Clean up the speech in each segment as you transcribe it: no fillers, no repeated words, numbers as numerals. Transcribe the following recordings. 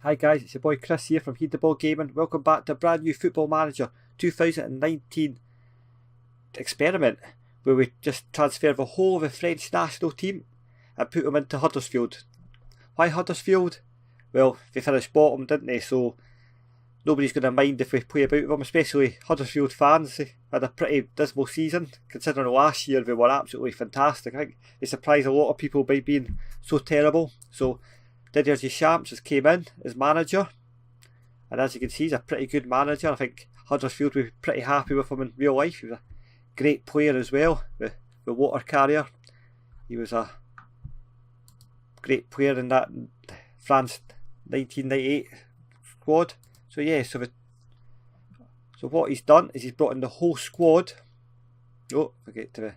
Hi guys, it's your boy Chris here from Huddersfield Gaming. Welcome back to a brand new Football Manager 2019 Experiment, where we just transferred the whole of the French national team and put them into Huddersfield. Why Huddersfield? Well, they finished bottom, didn't they? So nobody's going to mind if we play about them, especially Huddersfield fans. They had a pretty dismal season, considering last year they were absolutely fantastic. I think they surprised a lot of people by being so terrible. So Didier Dechamps has came in as manager, and as you can see, he's a pretty good manager. I think Huddersfield will be pretty happy with him in real life. He was a great player as well, the water carrier. He was a great player in that France 1998 squad. So yeah, so what he's done is he's brought in the whole squad. Oh, forget to the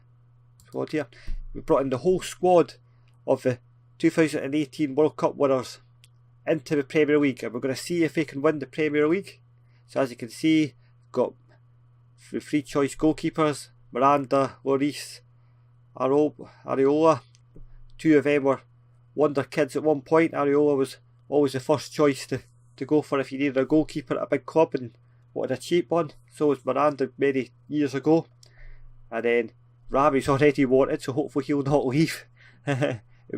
squad here. We brought in the whole squad of the 2018 World Cup winners into the Premier League, and we're going to see if they can win the Premier League. So as you can see, we've got three choice goalkeepers: Miranda, Lloris, Areola. Two of them were wonder kids at one point. Areola was always the first choice to go for if you needed a goalkeeper at a big club and wanted a cheap one. So was Miranda many years ago. And then Rami's already wanted, so hopefully he'll not leave.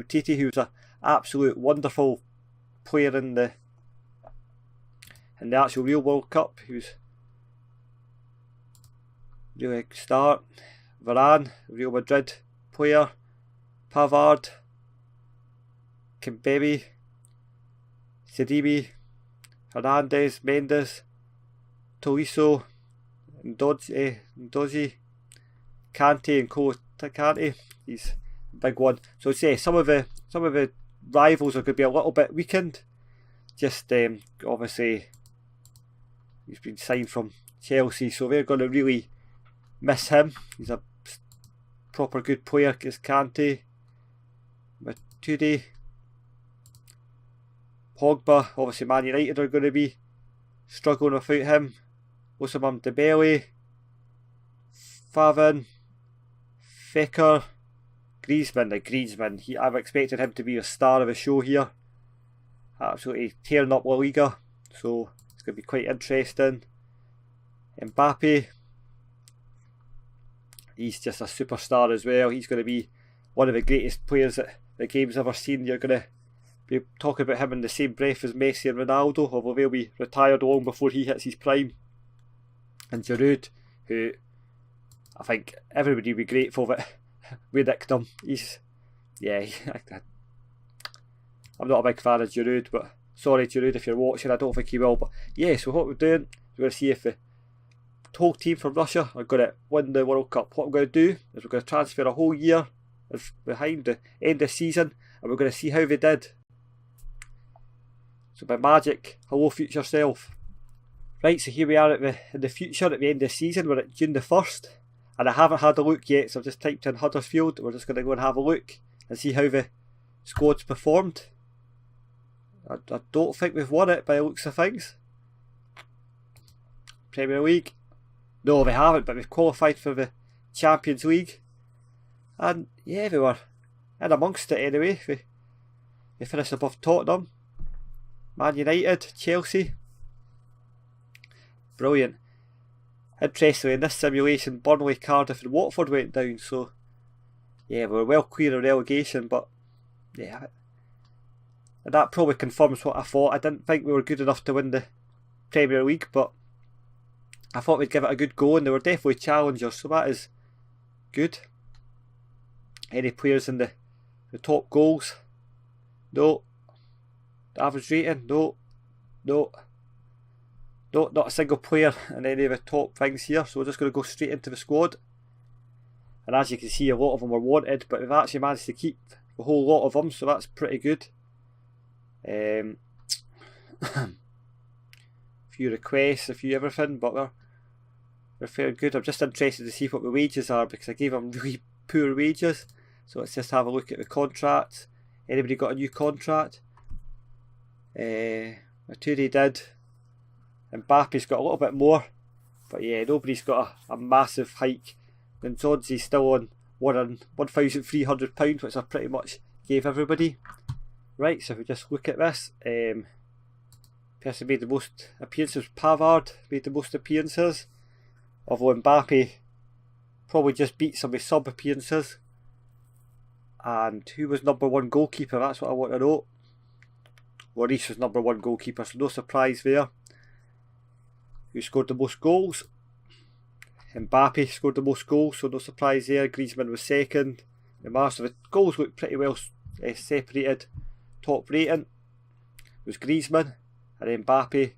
Titi, who was an absolute wonderful player in the actual real World Cup. He was really a start. Varane, Real Madrid player. Pavard, Mbape, Sidimi, Hernandez, Mendes, Tolisso, Ndozi, Kante and Kante. He's a big one. So say some of the rivals are going to be a little bit weakened. Just obviously he's been signed from Chelsea, so they're going to really miss him. He's a proper good player. Is Kante, Matuidi, Pogba. Obviously Man United are going to be struggling without him. Ousmane Dembele, Favin, Fekir, Greizmann. I've expected him to be a star of the show here. Absolutely tearing up La Liga, so it's going to be quite interesting. Mbape, he's just a superstar as well. He's going to be one of the greatest players that the game's ever seen. You're going to be talking about him in the same breath as Messi and Ronaldo, although they'll be retired long before he hits his prime. And Giroud, who I think everybody will be grateful that we nicked him. I'm not a big fan of Giroud, but sorry Giroud if you're watching, I don't think he will. But yeah, so what we're doing, we're going to see if the whole team from Russia are going to win the World Cup. What we're going to do is we're going to transfer a whole year behind the end of the season, and we're going to see how they did. So by magic, hello future self. Right, so here we are in the future at the end of the season. We're at June the 1st. And I haven't had a look yet, so I've just typed in Huddersfield. We're just going to go and have a look and see how the squad's performed. I don't think we've won it by the looks of things. Premier League. No, we haven't, but we've qualified for the Champions League. And yeah, we were in amongst it anyway. We finished above Tottenham, Man United, Chelsea. Brilliant. Interestingly, in this simulation, Burnley, Cardiff and Watford went down, so yeah, we were well clear of relegation, but yeah, and that probably confirms what I thought. I didn't think we were good enough to win the Premier League, but I thought we'd give it a good go, and they were definitely challengers, so that is good. Any players in the top goals? No. The average rating? No, not a single player in any of the top things here, so we're just going to go straight into the squad. And as you can see, a lot of them were wanted, but we've actually managed to keep a whole lot of them, so that's pretty good. A few requests, a few everything, but they're fairly good. I'm just interested to see what the wages are, because I gave them really poor wages. So let's just have a look at the contracts. Anybody got a new contract? Matuidi did. Mbape's got a little bit more, but yeah, nobody's got a massive hike. And Zonzi's still on £1,300, which I pretty much gave everybody. Right, so if we just look at this, person made the most appearances, Pavard made the most appearances, although Mbape probably just beats him with sub appearances. And who was number one goalkeeper? That's what I want to know. Lloris was number one goalkeeper, so no surprise there. Who scored the most goals? Mbape scored the most goals, so no surprise there. Greizmann was second. So the goals looked pretty well separated. Top rating was Greizmann and then Mbappe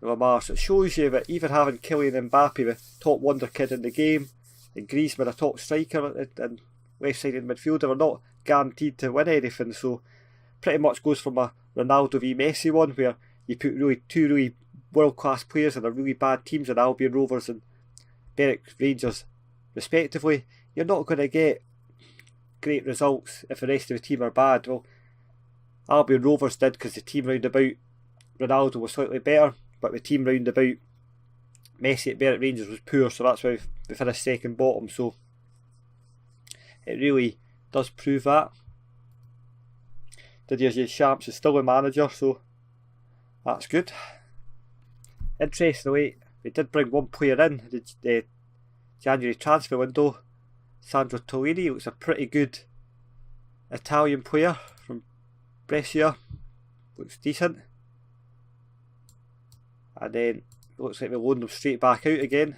and Lamar. So it shows you that even having Kylian Mbappe, the top wonder kid in the game, and Greizmann, a top striker and left-sided midfielder, are not guaranteed to win anything. So pretty much goes from a Ronaldo v Messi one, where you put two really world-class players in a really bad teams, and Albion Rovers and Berwick Rangers respectively. You're not going to get great results if the rest of the team are bad. Well, Albion Rovers did, because the team round about Ronaldo was slightly better, but the team round about Messi at Berwick Rangers was poor, so that's why we finished second bottom. So it really does prove that. Didier Dechamps is still a manager, so that's good. Interestingly, we did bring one player in the January transfer window. Sandro Tonali looks a pretty good Italian player from Brescia. Looks decent. And then it looks like we loaned him straight back out again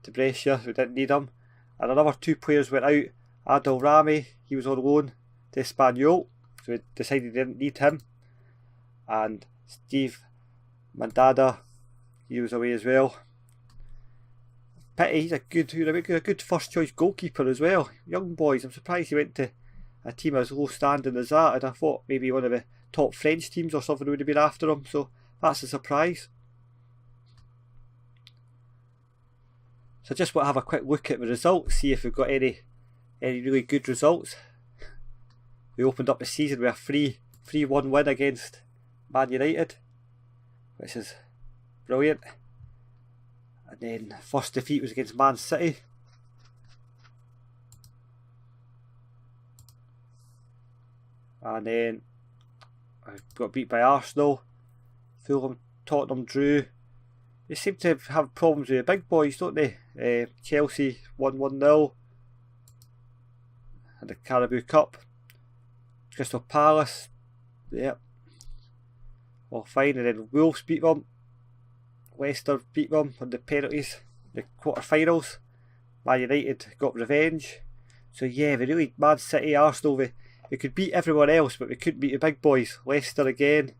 to Brescia. We didn't need him. And another two players went out. Adil Rami, he was on loan to Espanyol, so we decided we didn't need him. And Steve Mandanda, he was away as well. Pity, he's a good first choice goalkeeper as well. Young boys, I'm surprised he went to a team as low standing as that, and I thought maybe one of the top French teams or something would have been after him, so that's a surprise. So I just want to have a quick look at the results, see if we've got any really good results. We opened up the season with a 3-1 win against Man United, which is brilliant. And then first defeat was against Man City. And then I got beat by Arsenal. Fulham, Tottenham drew. They seem to have problems with the big boys, don't they? Chelsea won 1-0. And the Carabao Cup. Crystal Palace, yep, all fine. And then Wolves beat them. Leicester beat them on the penalties, the quarter-finals. Man United got revenge. So yeah, we really, Man City, Arsenal, we could beat everyone else, but we couldn't beat the big boys. Leicester again,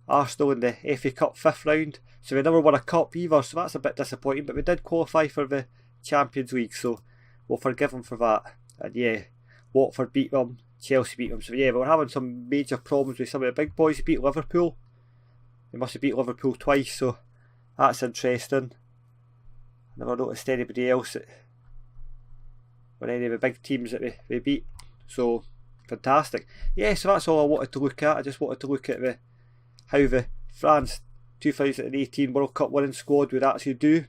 Arsenal in the FA Cup 5th round. So we never won a cup either, so that's a bit disappointing. But we did qualify for the Champions League, so we'll forgive them for that. And yeah, Watford beat them, Chelsea beat them. So yeah, we're having some major problems with some of the big boys. They beat Liverpool. They must have beat Liverpool twice, so that's interesting. I never noticed anybody else or any of the big teams that we beat. So fantastic. Yeah, so that's all I wanted to look at. I just wanted to look at how the France 2018 World Cup winning squad would actually do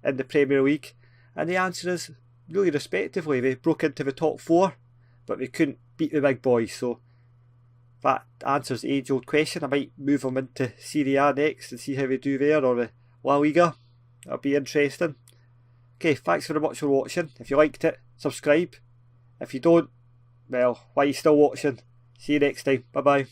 in the Premier League. And the answer is really respectively. They broke into the top 4, but they couldn't beat the big boys. So that answers the age-old question. I might move them into Serie A next and see how they do there, or the La Liga. That'll be interesting. Okay, thanks very much for watching. If you liked it, subscribe. If you don't, well, why are you still watching? See you next time. Bye bye.